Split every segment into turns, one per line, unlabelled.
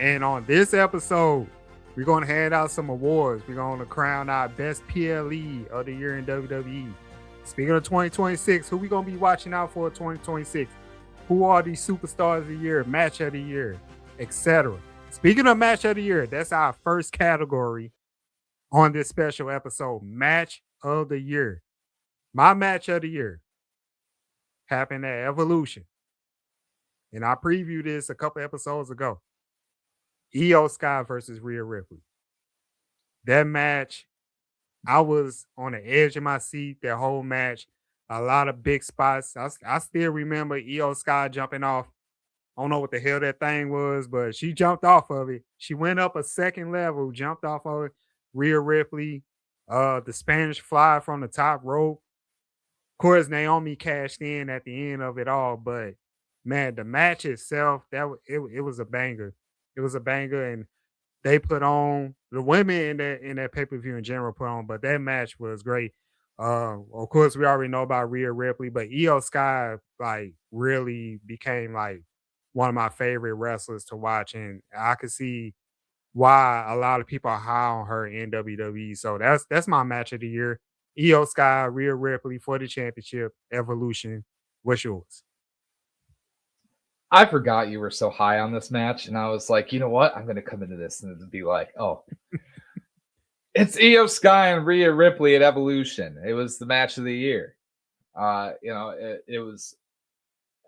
And on this episode, we're going to hand out some awards. We're going to crown our best PLE of the year in WWE. Speaking of 2026, who we going to be watching out for 2026? Who are these superstars of the year, match of the year, etc. Speaking of match of the year, that's our first category on this special episode, match of the year. My match of the year happened at Evolution. And I previewed this a couple episodes ago. Io Sky versus Rhea Ripley. That match, I was on the edge of my seat that whole match. A lot of big spots. I still remember Io Sky jumping off. I don't know what the hell that thing was, but she jumped off of it. She went up a second level, jumped off of it. Rhea Ripley, the Spanish fly from the top rope. Of course, Naomi cashed in at the end of it all, but man, the match itself, it was a banger. It was a banger, and they put on the women in that pay-per-view in general put on, but that match was great. Of course, we already know about Rhea Ripley, but Io Sky like really became like one of my favorite wrestlers to watch, and I could see why a lot of people are high on her in WWE. So that's my match of the year. Io Sky, Rhea Ripley for the championship, Evolution. What's yours?
I forgot you were so high on this match, and I was like, you know what? I'm going to come into this and be like, oh, it's Io Sky and Rhea Ripley at Evolution. It was the match of the year. It was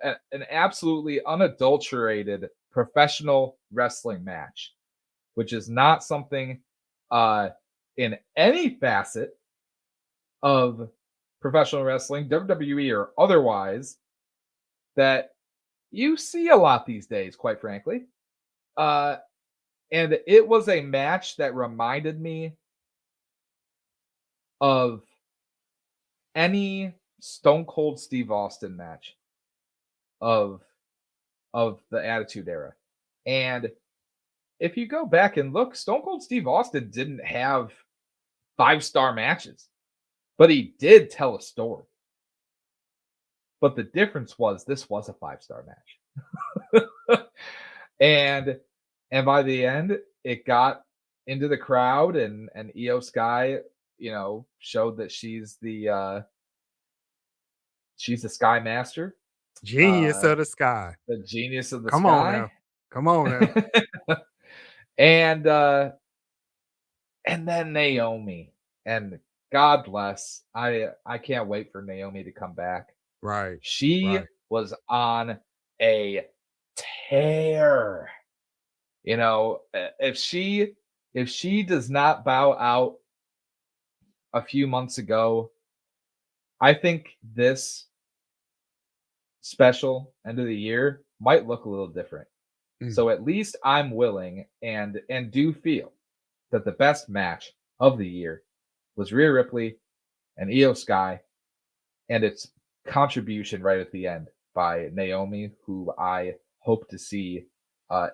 an absolutely unadulterated professional wrestling match, which is not something in any facet of professional wrestling, WWE or otherwise, that you see a lot these days, quite frankly. And it was a match that reminded me of any Stone Cold Steve Austin match of the Attitude Era. And if you go back and look, Stone Cold Steve Austin didn't have 5-star matches, but he did tell a story. But the difference was this was a 5-star match. and by the end, it got into the crowd, and Io Sky, showed that she's the Sky Master.
Genius of the Sky.
The genius of the
Come
sky.
Come on now.
And then Naomi. And God bless. I can't wait for Naomi to come back.
Right.
She was on a tear. If she does not bow out a few months ago, I think this special end of the year might look a little different. So at least I'm willing and do feel that the best match of the year was Rhea Ripley and Io Sky, and its contribution right at the end by Naomi, who I hope to see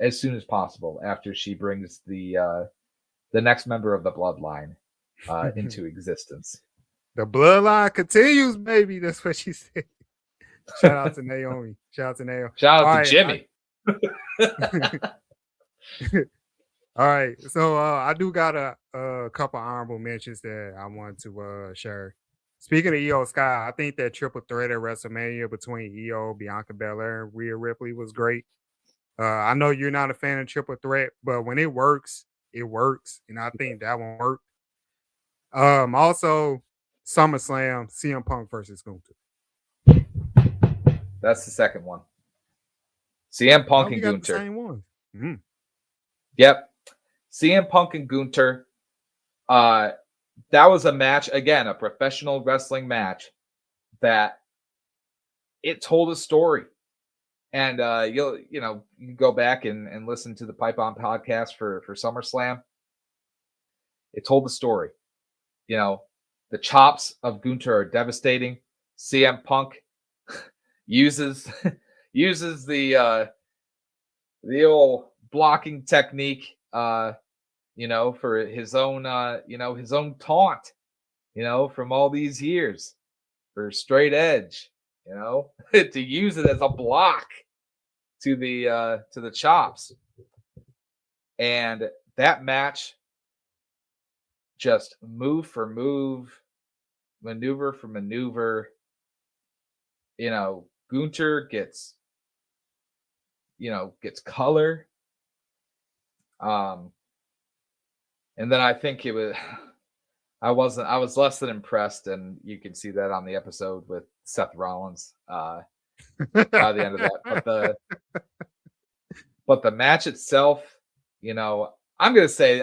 as soon as possible after she brings the next member of the bloodline into existence.
The bloodline continues, baby. That's what she said. Shout out to Naomi. Shout
out to Jimmy.
All right. So I do got a couple honorable mentions that I want to share. Speaking of Io Sky, I think that triple threat at WrestleMania between Io, Bianca Belair, and Rhea Ripley was great. I know you're not a fan of triple threat, but when it works, and I think that one worked. Also, SummerSlam, CM Punk versus Gunther.
That's the second one. CM Punk and Gunther.
The same one. Mm-hmm.
Yep. CM Punk and Gunther. That was a match, again, a professional wrestling match that it told a story. And you can go back and listen to the Pipe On podcast for SummerSlam. It told the story. The chops of Gunther are devastating. CM Punk uses the old blocking technique, for his own taunt, from all these years for straight edge, to use it as a block to the chops. And that match, just move for move, maneuver for maneuver. Gunter gets color. And then I think it was I was less than impressed, and you can see that on the episode with Seth Rollins by the end of that. But the match itself, I'm gonna say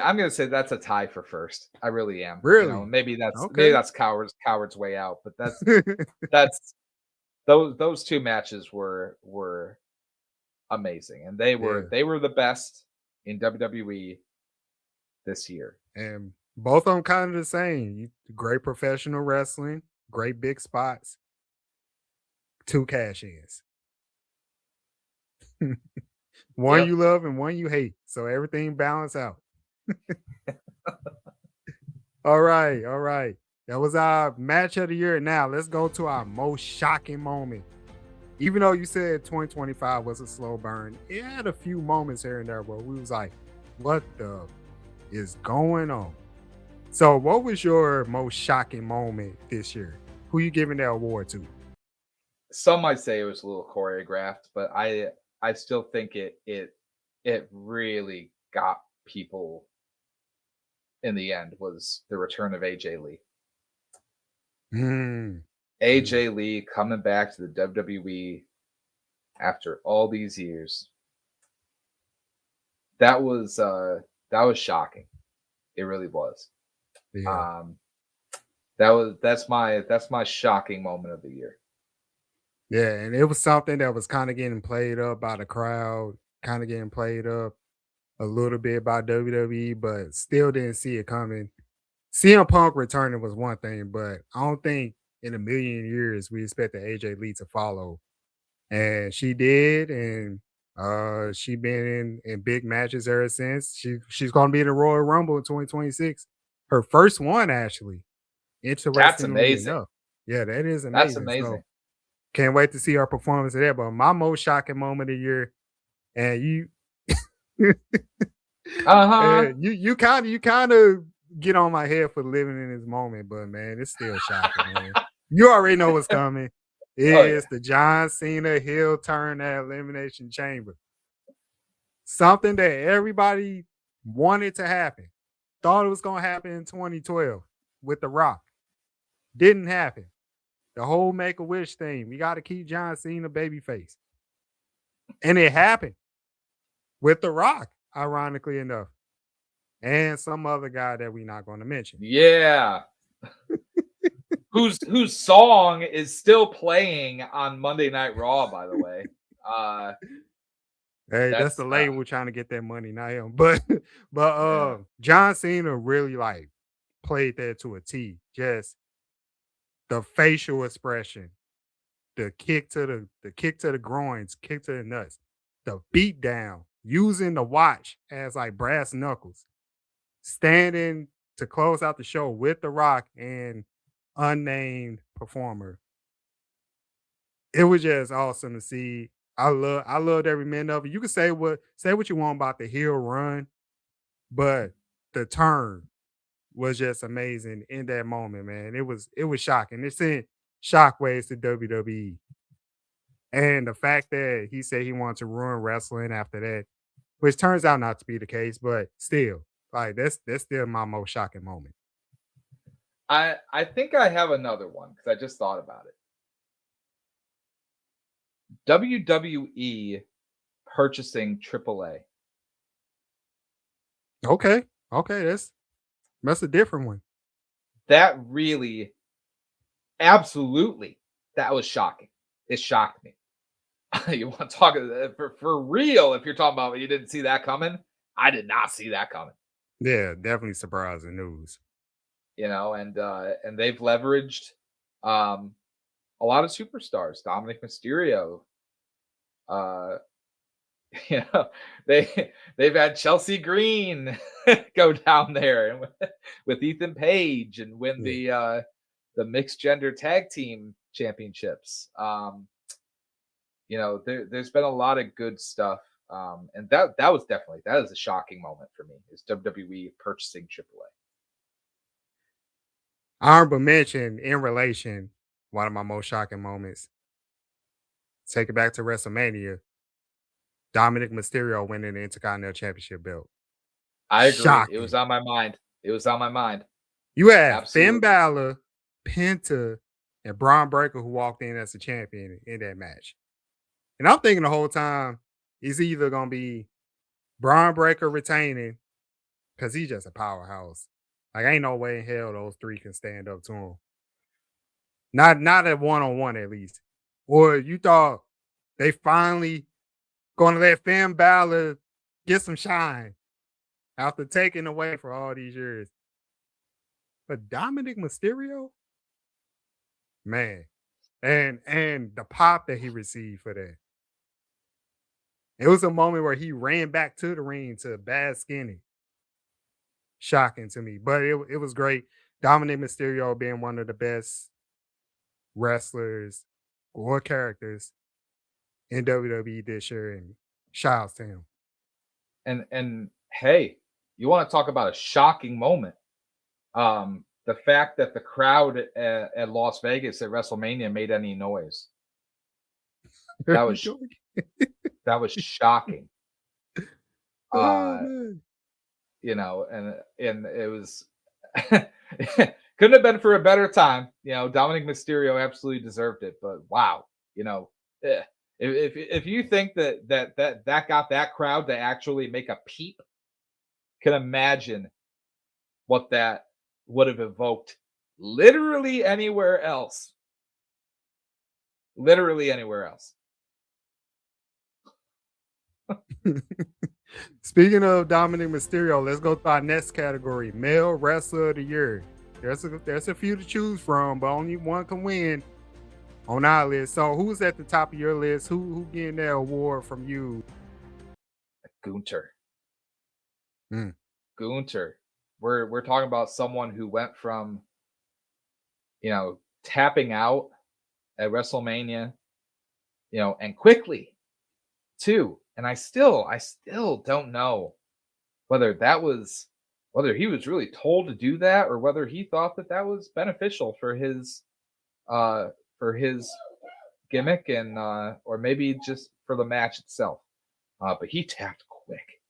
that's a tie for first. I really am.
Really?
Maybe
Okay.
that's coward's way out, but that's those two matches were amazing, and they
Yeah.
were the best in WWE this year.
And both of them kind of the same. Great professional wrestling, great big spots, two cash ins. One
Yep.
you love and one you hate. So everything balance out. All right. All right. That was our match of the year. Now let's go to our most shocking moment. Even though you said 2025 was a slow burn, it had a few moments here and there where we was like, what the is going on? So what was your most shocking moment this year? Who you giving that award to?
Some might say it was a little choreographed, but I still think it really got people in the end was the return of AJ Lee.
Mm.
AJ Lee coming back to the WWE after all these years. That was shocking. It really was.
Yeah.
That's my shocking moment of the year.
Yeah, and it was something that was kind of getting played up by the crowd, kind of getting played up a little bit by WWE, but still didn't see it coming. CM Punk returning was one thing, but I don't think in a million years we expected AJ Lee to follow. And she did, and she been in big matches ever since. She's gonna be in the Royal Rumble in 2026. Her first one, actually,
That's
interestingly
amazing.
enough. Yeah, that is
That's
amazing. So
amazing.
can't wait to see her performance of that. But my most shocking moment of the year, and you
Uh-huh.
you kind of get on my head for living in this moment, but man, it's still shocking, man. You already know what's coming. It
Oh yeah.
is the John Cena heel turn at Elimination Chamber. Something that everybody wanted to happen. Thought it was gonna happen in 2012 with The Rock. Didn't happen. The whole Make-A-Wish thing. We got to keep John Cena babyface. And it happened with The Rock, ironically enough. And some other guy that we're not going to mention.
Yeah. Whose song is still playing on Monday Night Raw, by the way.
Hey, that's
That's
the label trying to get that money, not him. But
yeah.
John Cena really like played that to a T. Just the facial expression, the kick to the groins, kick to the nuts, the beat down, using the watch as like brass knuckles, standing to close out the show with The Rock and unnamed performer. It was just awesome to see. I loved every minute of it. You can say what you want about the heel run, but the turn was just amazing in that moment, man. It was shocking. It sent shockwaves to WWE. And the fact that he said he wanted to ruin wrestling after that, which turns out not to be the case, but still, like that's still my most shocking moment.
I think I have another one because I just thought about it. WWE purchasing AAA.
Okay. Okay, that's a different one.
That really, absolutely, that was shocking. It shocked me. You want to talk for real? If you're talking about you didn't see that coming, I did not see that coming.
Yeah, definitely surprising news.
And they've leveraged um, a lot of superstars. Dominic Mysterio, uh, you know, they've had Chelsea Green go down there and with Ethan Page and win
Yeah.
the mixed gender tag team championships. There's been a lot of good stuff And that was definitely, that is a shocking moment for me, is WWE purchasing AAA.
Honorable mention in relation, one of my most shocking moments. Take it back to WrestleMania. Dominic Mysterio winning the Intercontinental Championship belt.
I agree. It was
Shocking.
on my mind. It was on my mind.
You had Finn
Absolutely.
Balor, Penta, and Braun Breaker who walked in as the champion in that match. And I'm thinking the whole time, it's either going to be Braun Breaker retaining because he's just a powerhouse. Like, ain't no way in hell those three can stand up to him. Not at one-on-one, at least. Or you thought they finally going to let Finn Balor get some shine after taking away for all these years. But Dominic Mysterio, man, and the pop that he received for that. It was a moment where he ran back to the ring to bask in it. Shocking to me, but it was great. Dominic Mysterio being one of the best wrestlers or characters in WWE this year, and shout outs to him.
And hey, you want to talk about a shocking moment? The fact that the crowd at Las Vegas at WrestleMania made any noise. That was that was shocking.
Oh, man.
You know, and it was couldn't have been for a better time. You know, Dominic Mysterio absolutely deserved it, but wow, you know, if you think that got that crowd to actually make a peep, can imagine what that would have evoked literally anywhere else. Literally anywhere else.
Speaking of Dominic Mysterio, let's go to our next category: Male Wrestler of the Year. There's a few to choose from, but only one can win on our list. So who's at the top of your list? Who getting that award from you?
Gunter.
Mm.
Gunter. We're talking about someone who went from, you know, tapping out at WrestleMania, you know, and quickly too. And I still don't know whether he was really told to do that, or whether he thought that was beneficial for his gimmick, and or maybe just for the match itself. But he tapped quick.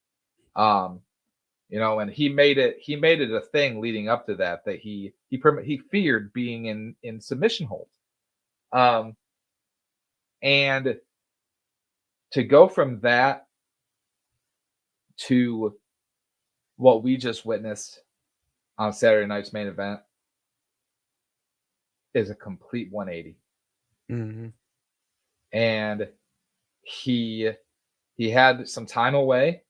You know, and he made it a thing leading up to that he feared being in submission holds. And to go from that to what we just witnessed on Saturday night's main event is a complete 180.
Mm-hmm.
And he had some time away,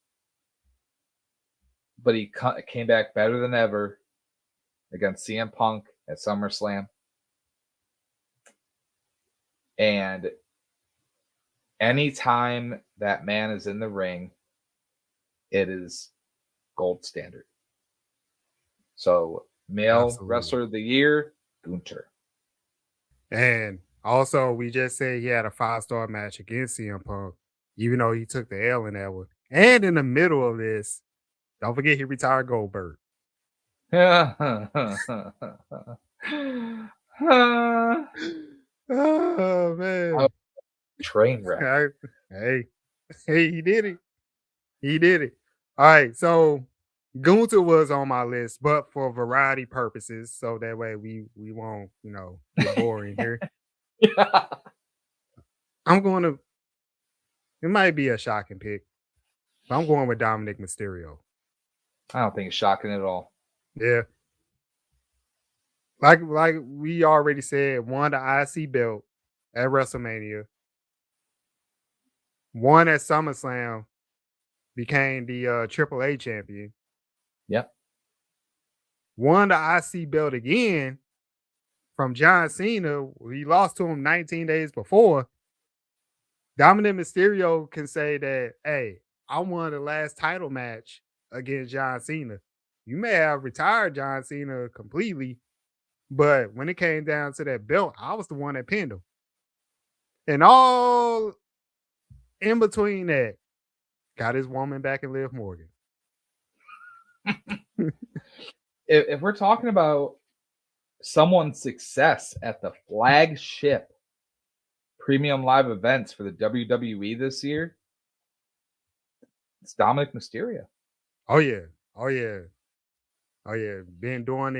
but he came back better than ever against CM Punk at SummerSlam. And anytime that man is in the ring, it is gold standard. So, male wrestler of the year, Gunter.
And also, we just said he had a 5-star match against CM Punk, even though he took the L in that one. And in the middle of this, don't forget he retired Goldberg. Oh, man.
Train wreck.
Hey, he did it. He did it. All right, so Gunther was on my list, but for variety purposes, so that way we won't, get boring here.
Yeah.
I'm going to. It might be a shocking pick, but I'm going with Dominic Mysterio.
I don't think it's shocking at all.
Yeah. Like we already said, won the IC belt at WrestleMania, won at SummerSlam, became the AAA champion.
Yep.
Won the IC belt again from John Cena. He lost to him 19 days before. Dominic Mysterio can say that, hey, I won the last title match against John Cena. You may have retired John Cena completely, but when it came down to that belt, I was the one that pinned him. And all in between that, got his woman back in Liv Morgan.
If we're talking about someone's success at the flagship premium live events for the WWE this year, it's Dominic Mysterio.
Oh yeah. Oh yeah. Oh yeah. Been doing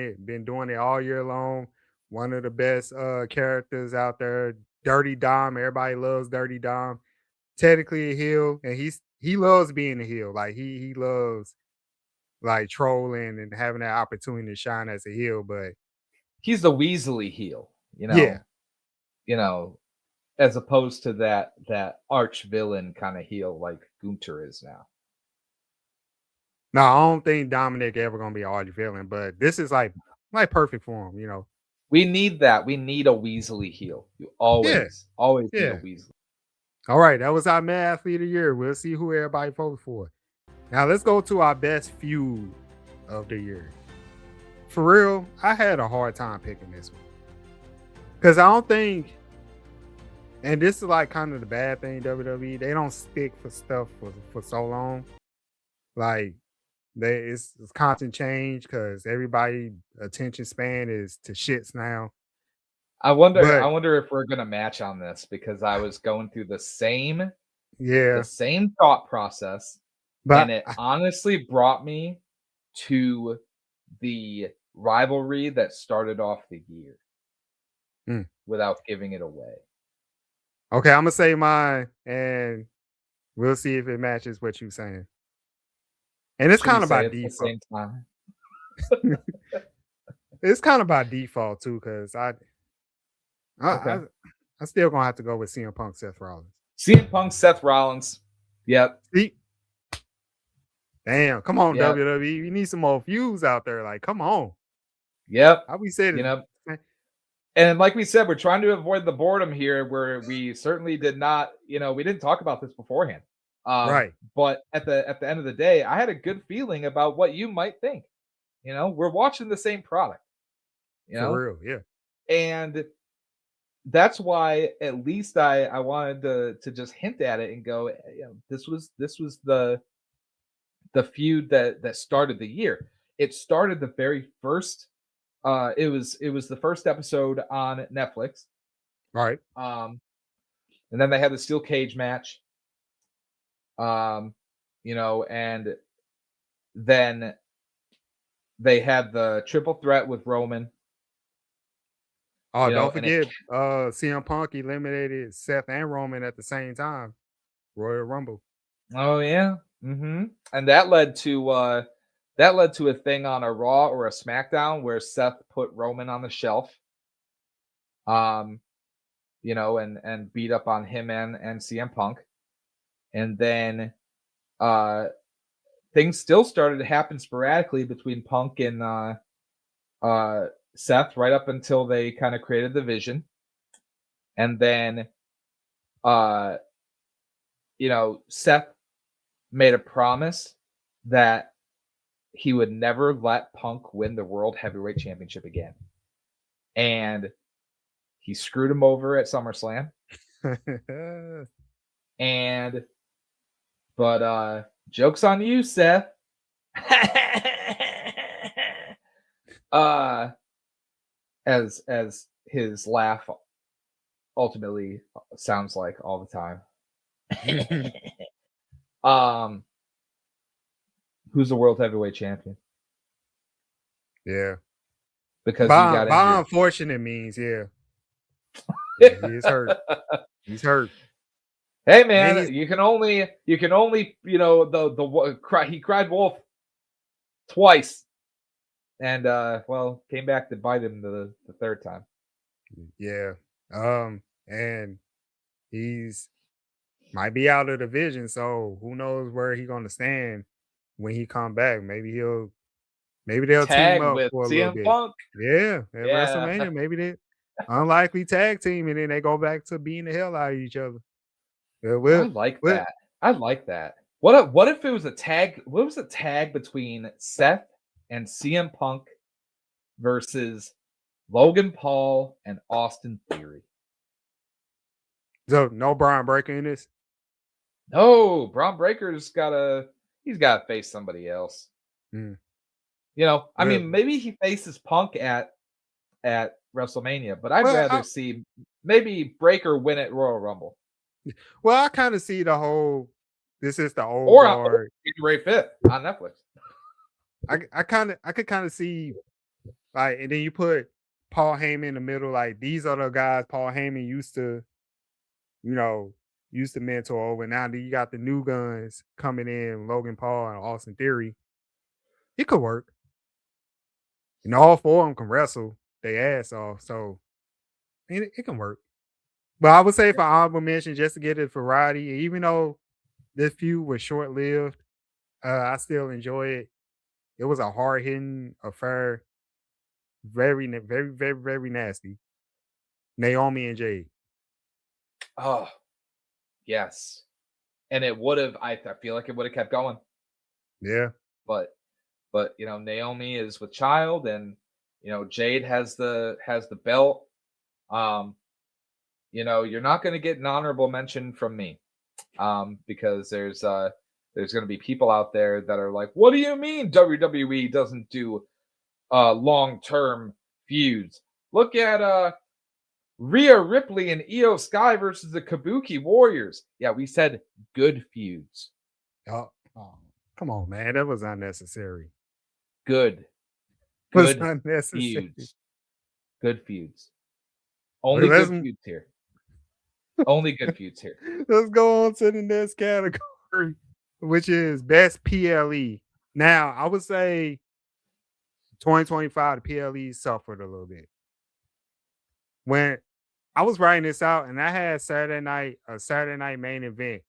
it all year long. One of the best characters out there. Dirty Dom. Everybody loves Dirty Dom. Technically a heel, and he loves being a heel. Like he loves like trolling and having that opportunity to shine as a heel. But
He's the Weasley heel,
yeah,
as opposed to that arch villain kind of heel like Gunter is now.
no, I don't think Dominic ever gonna be all villain, but this is like perfect for him.
We need that. We need a Weasley heel. You
Yeah,
always need a
yeah.
Weasley.
All right, that was our Mad Athlete of the Year. We'll see who everybody voted for. Now let's go to our best feud of the year. For real, I had a hard time picking this one because I don't think, and this is like kind of the bad thing WWE. They don't stick for stuff for so long. Like it's constant change because everybody attention span is to shits now.
I wonder
But
if we're gonna match on this because I was going through the same
yeah,
thought process, and
but
it honestly brought me to the rivalry that started off the year
mm,
without giving it away.
okay, I'm gonna say mine, and we'll see if it matches what you're saying. And it's
Should we
kind of by
say it at the
default.
same time?
It's kind of by default too, because I,
Okay.
I still gonna have to go with CM Punk, Seth Rollins.
CM Punk, Seth Rollins. Yep.
See, damn, come on,
Yep.
WWE, you need some more feuds out there. Like, come on,
Yep.
how we said
You
it.
know, and like we said, we're trying to avoid the boredom here where we certainly did not, we didn't talk about this beforehand.
Right,
But at the end of the day, I had a good feeling about what you might think. We're watching the same product,
for real, yeah.
and that's why at least I wanted to just hint at it and go, this was the feud that started the year. It started the very first it was the first episode on Netflix.
Right.
And then they had the steel cage match. And then they had the triple threat with Roman.
Oh, don't
And it,
forget, CM Punk eliminated Seth and Roman at the same time. Royal Rumble.
oh yeah. And that led to a thing on a Raw or a SmackDown where Seth put Roman on the shelf. And beat up on him and CM Punk. And then things still started to happen sporadically between Punk and Seth right up until they kind of created the Vision. And then Seth made a promise that he would never let Punk win the World Heavyweight Championship again. And he screwed him over at SummerSlam. But joke's on you, Seth. As his laugh ultimately sounds like all the time. Who's the World Heavyweight Champion?
Yeah.
Because he got
by
injured.
unfortunate means, yeah. Yeah, he is hurt. He's hurt.
Hey man, you can only he cried wolf twice, and came back to bite him the third time.
Yeah. And he's might be out of the division, so who knows where he's gonna stand when he come back. Maybe they'll
Tag
team up
with
for a little
CM
bit.
Punk.
Yeah, at
Yeah.
WrestleMania, maybe they unlikely tag team, and then they go back to beating the hell out of each other. Yeah,
I like that. I like that. What if it was a tag? What was a tag between Seth and CM Punk versus Logan Paul and Austin Theory?
So no Brian Breaker in this?
No, Braun Breaker's he's gotta face somebody else.
Mm.
I
Well,
mean, maybe he faces Punk at WrestleMania, but I'd
well,
rather see maybe Breaker win at Royal Rumble
I kind of see the whole. This is the old
or
guard.
January 5th on Netflix.
I could kind of see like, and then you put Paul Heyman in the middle. Like these are the guys Paul Heyman you know, used to mentor over. Now that you got the new guns coming in, Logan Paul and Austin Theory. It could work. And all four of them can wrestle their ass off. So it can work. But I would say for honorable mention, just to get it variety, even though this feud was short lived, I still enjoy it. It was a hard hitting affair, very, very, very nasty. Naomi and Jade.
Oh, yes. And it would have I feel like it would have kept going.
Yeah,
But Naomi is with child and Jade has the belt. Um, you're not going to get an honorable mention from me. Because there's going to be people out there that are like, "What do you mean WWE doesn't do long-term feuds? Look at Rhea Ripley and Io Sky versus the Kabuki Warriors." Yeah, we said good feuds.
oh, come on, man. That was unnecessary.
Good,
It was
good
unnecessary.
feuds. Good feuds.
Well,
Only good feuds here. Only good feuds here.
let's go on to the next category, which is best PLE. Now, I would say 2025, the PLE suffered a little bit. When I was writing this out and I had a Saturday night main event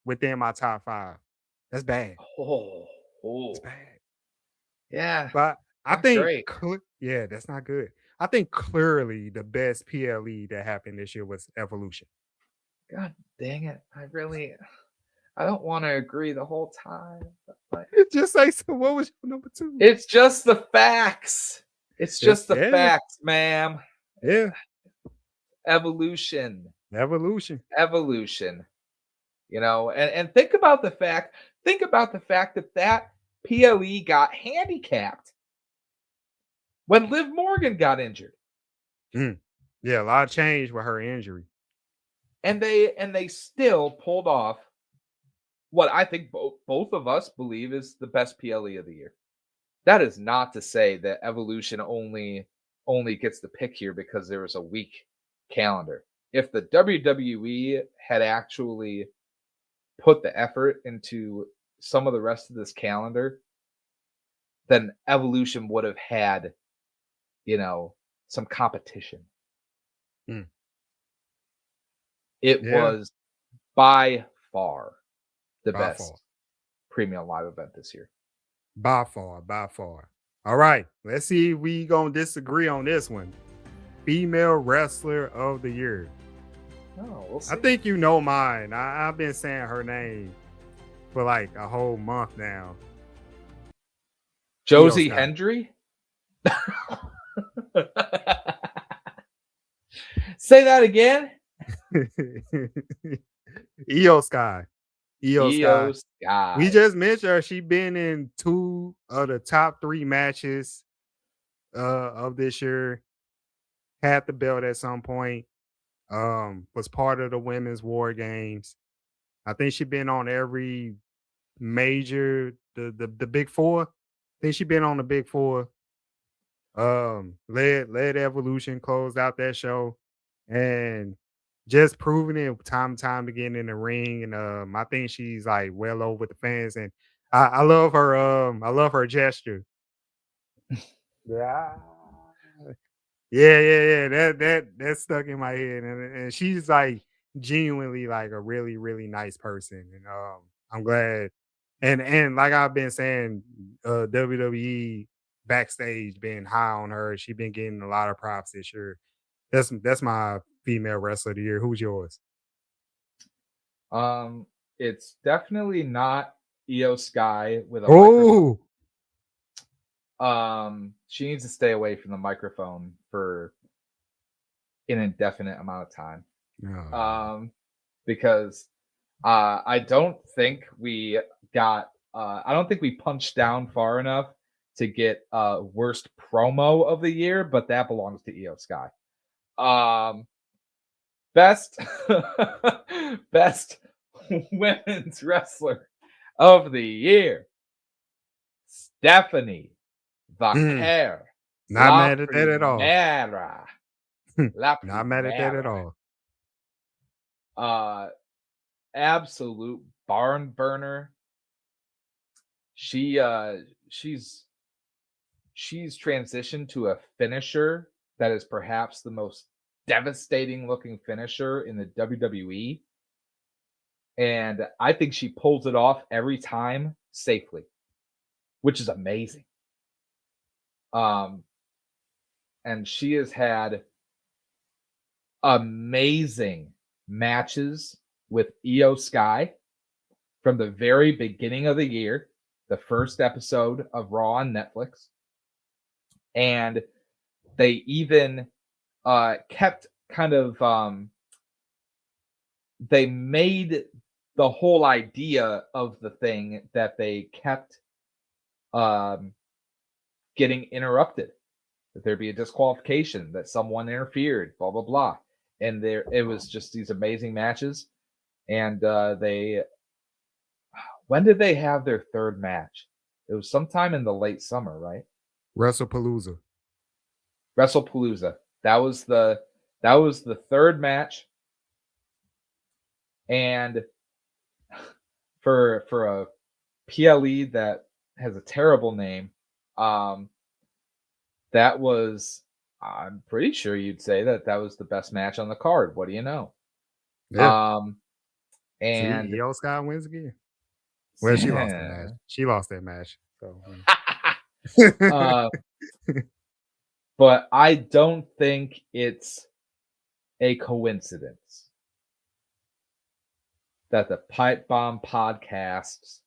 within my top five. That's bad.
Oh,
It's
oh,
bad.
yeah,
But I
not
think,
great.
yeah, that's not good. I think clearly the best PLE that happened this year was Evolution.
God dang it! I don't want to agree the whole time. But like,
Just say so. What was your number two?
it's just the facts. It's just the
Yeah,
facts, ma'am.
yeah,
Evolution,
Evolution.
evolution. And think about the fact that PLE got handicapped when Liv Morgan got injured,
Mm. Yeah, a lot of change with her injury.
and they still pulled off what I think both of us believe is the best PLE of the year. That is not to say that Evolution only gets the pick here because there was a weak calendar. If the WWE had actually put the effort into some of the rest of this calendar, then Evolution would have had, some competition.
Mm.
It
Yeah,
was by far the
by far.
best premium live event this year.
By far, by far. All right, let's see if we gonna disagree on this one. Female wrestler of the year.
Oh, we'll
I
see.
think you know mine. I've been saying her name for like a whole month now. Io
Josie
Sky.
Hendry? Say that again.
Io Sky. Io Sky.
Io Sky.
We just mentioned her. She been in two of the top three matches of this year. Had the belt at some point. Was part of the women's war games. I think she been on every major the big four. I think she been on the big four. Led Evolution, closed out that show, and just proving it time and time again in the ring. And I think she's like well over with the fans, and I love her. I love her gesture. Yeah. Yeah. That stuck in my head, and she's like genuinely like a really really nice person, and I'm glad. And like I've been saying, WWE backstage being high on her. She been getting a lot of props this year. That's my female wrestler of the year. Who's yours?
Um, it's definitely not Io Sky with a microphone.
Oh,
She needs to stay away from the microphone for an indefinite amount of time.
no.
Because I don't think we got. I don't think we punched down far enough to get worst promo of the year, but that belongs to Io Sky. Um, best best women's wrestler of the year, Stephanie
Mm,
Vaquer,
not
La
mad at that at all.
Primera, La
Not mad at that at
Primera.
all.
Uh, absolute barn burner. She she's she's transitioned to a finisher that is perhaps the most devastating looking finisher in the WWE. And I think she pulls it off every time safely, which is amazing. Um, and she has had amazing matches with Io Sky from the very beginning of the year, the first episode of Raw on Netflix. And they even kept kind of they made the whole idea of the thing that they kept um, getting interrupted, that there'd be a disqualification, that someone interfered, blah blah blah, and there it was just these amazing matches. And they when did they have their third match? It was sometime in the late summer, right?
WrestlePalooza.
WrestlePalooza. That was the third match, and for a PLE that has a terrible name, um, that was, I'm pretty sure you'd say that that was the best match on the card. What do you know?
Yeah.
Um,
See,
and
Io Sky wins again. Well, she lost the match. She lost that match. So
uh, but I don't think it's a coincidence that the Pipe Bomb Podcast's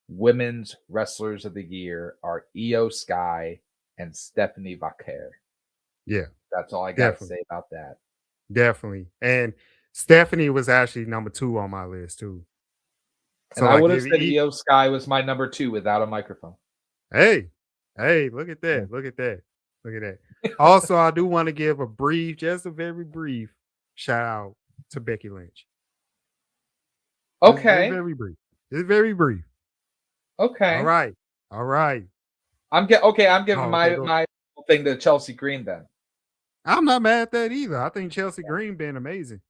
women's wrestlers of the year are Io Sky and Stephanie Vaquer.
yeah,
That's all I got to
definitely.
say about that.
Definitely. And Stephanie was actually number 2 on my list too.
And
So
I
like
would have
if
said Io Sky was my number 2 without a microphone.
hey, hey, look at
Yeah.
that. Look at that. Look at that. Also, I do want to give a brief, just a very brief shout out to Becky Lynch. Just
Okay.
very brief. Just very brief. All
Okay.
right. All right.
I'm giving
Oh, okay,
my
go.
my thing to Chelsea Green then.
I'm not mad at that either. I think Chelsea Green been amazing.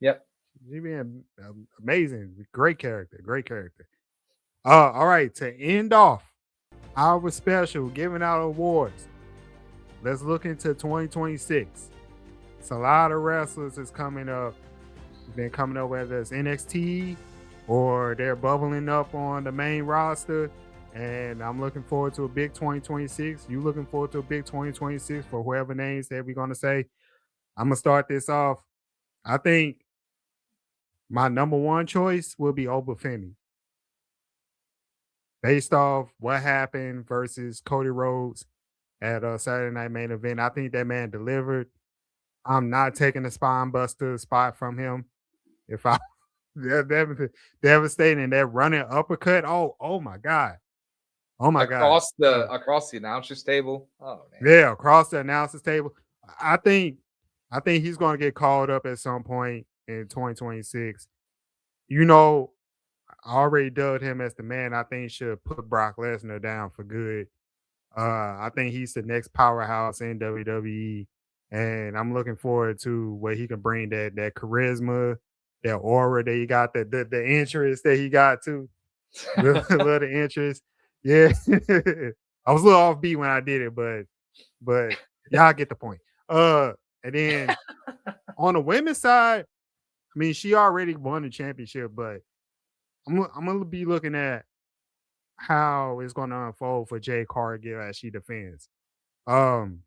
Yep.
She been amazing. Great character. Great character. All right. To end off our special giving out awards, let's look into 2026. It's a lot of wrestlers is coming up. Been coming up, whether it's NXT or they're bubbling up on the main roster. And I'm looking forward to a big 2026. You looking forward to a big 2026 for whoever names that we're gonna say. I'm gonna start this off. I think my number one choice will be Obafemi, based off what happened versus Cody Rhodes at a Saturday Night Main Event. I think that man delivered. I'm not taking the spine buster spot from him. If I devastating that running uppercut. Oh my god. Oh my god.
Across the announcers table. Oh man.
Yeah, across the announcers table. I think I think he's going to get called up at some point in 2026. You know, I already dubbed him as the man. I think should put Brock Lesnar down for good. I think he's the next powerhouse in WWE, and I'm looking forward to what he can bring, that charisma, that aura that he got, the interest that he got too. Little interest. Yeah. I was a little offbeat when I did it, but y'all get the point. And then on the women's side, I mean, she already won the championship, but I'm gonna be looking at how it's gonna unfold for Jay Cargill as she defends. Um,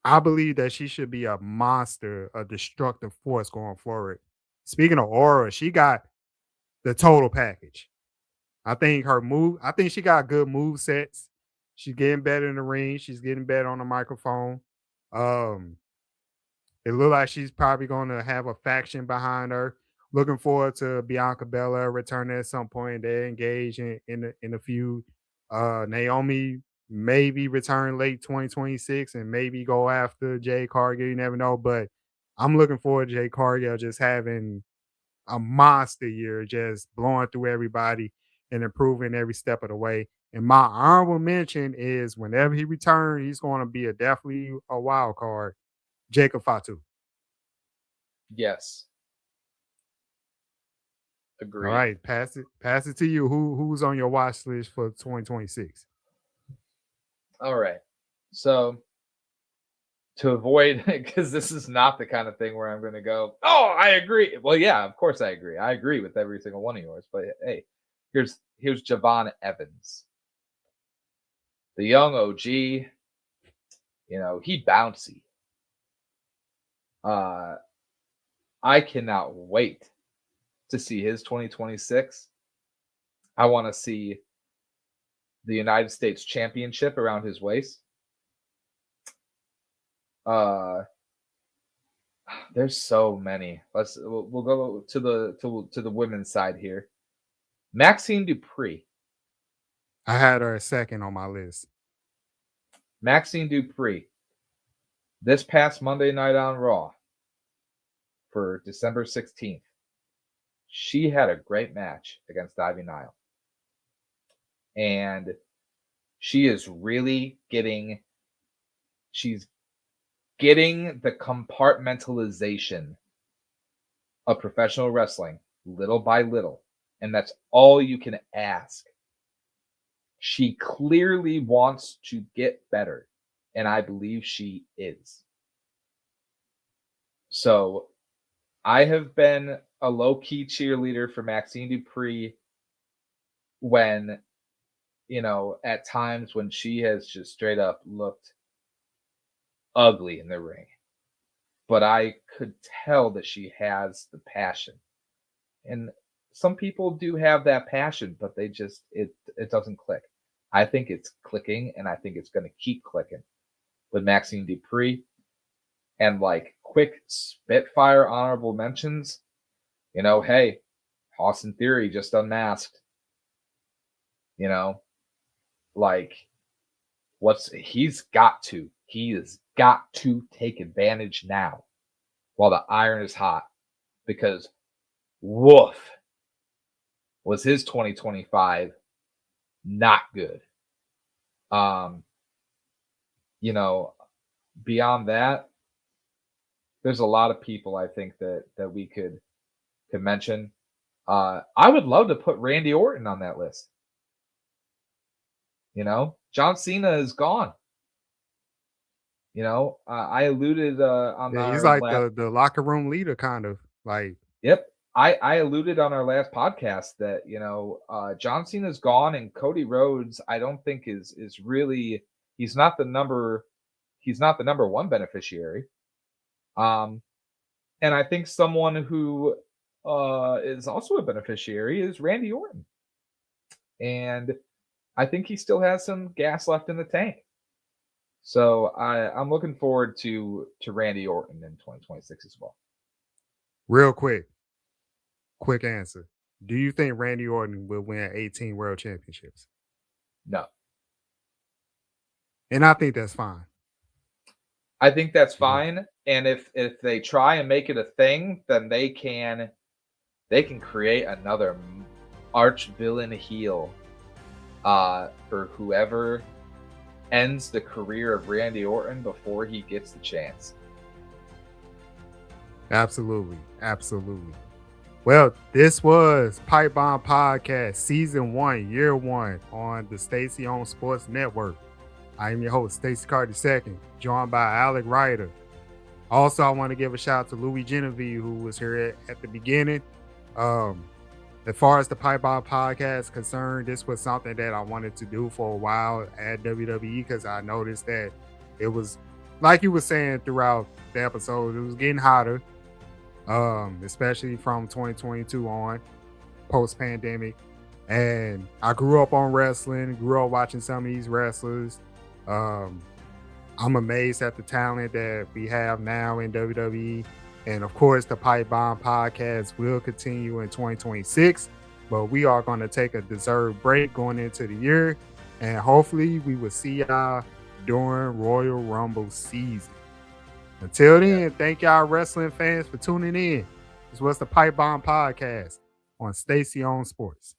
I believe that she should be a monster, a destructive force going forward. Speaking of aura, she got the total package. I think she got good move sets. She's getting better in the ring. She's getting better on the microphone. Um, it looked like she's probably gonna have a faction behind her. Looking forward to Bianca Belair returning at some point. They're engaged in a feud. Naomi maybe return late 2026 and maybe go after Jay Cargill. You never know, but I'm looking forward to Jay Cargill just having a monster year, just blowing through everybody and improving every step of the way. And my honorable mention is whenever he returns, he's going to be definitely a wild card. Jacob Fatu.
Yes.
All
Agreed.
right, pass it to you. Who's on your watch list for 2026?
All right. So to avoid, because this is not the kind of thing where I'm going to go, oh, I agree. Well, yeah, of course I agree. I agree with every single one of yours. But hey, here's Javon Evans, the young OG. He bouncy. I cannot wait to see his 2026. I want to see the United States Championship around his waist. There's so many. We'll go to the women's side here. Maxine Dupree.
I had her second on my list.
Maxine Dupree. This past Monday night on Raw for December 16th, she had a great match against Ivy Nile. And she is really getting the compartmentalization of professional wrestling little by little. And that's all you can ask. She clearly wants to get better. And I believe she is. So I have been a low-key cheerleader for Maxine Dupree when, at times when she has just straight up looked ugly in the ring. But I could tell that she has the passion. And some people do have that passion, but they just, it doesn't click. I think it's clicking, and I think it's going to keep clicking with Maxine Dupree. And like quick Spitfire honorable mentions, hey, Austin Theory just unmasked. He has got to take advantage now while the iron is hot, because woof was his 2025 not good. Beyond that, there's a lot of people I think that we could mention. I would love to put Randy Orton on that list. John Cena is gone. I alluded on
he's like the locker room leader, kind of like.
Yep. I alluded on our last podcast that John Cena's gone, and Cody Rhodes I don't think is really, he's not the number one beneficiary. And I think someone who is also a beneficiary is Randy Orton, and I think he still has some gas left in the tank. So I'm looking forward to Randy Orton in 2026 as well.
Real quick answer. Do you think Randy Orton will win 18 world championships?
No.
And I think that's fine.
I think that's fine. And if they try and make it a thing, then they can create another arch villain heel for whoever ends the career of Randy Orton before he gets the chance.
Absolutely. Well, this was Pipe Bomb Podcast Season 1, Year 1 on the Stacey on Sports Network. I am your host, Stacey Carter II, joined by Alec Ryder. Also, I want to give a shout out to Louis Genevieve, who was here at the beginning. As far as the Pipe Bomb Podcast is concerned, this was something that I wanted to do for a while at WWE, because I noticed that it was, like you were saying throughout the episode, it was getting hotter, especially from 2022 on, post-pandemic. And I grew up on wrestling, grew up watching some of these wrestlers. I'm amazed at the talent that we have now in WWE. And of course, the Pipe Bomb podcast will continue in 2026, but we are going to take a deserved break going into the year. And hopefully we will see y'all during Royal Rumble season. Until then, thank y'all wrestling fans for tuning in. This was the Pipe Bomb podcast on Stacey on Sports.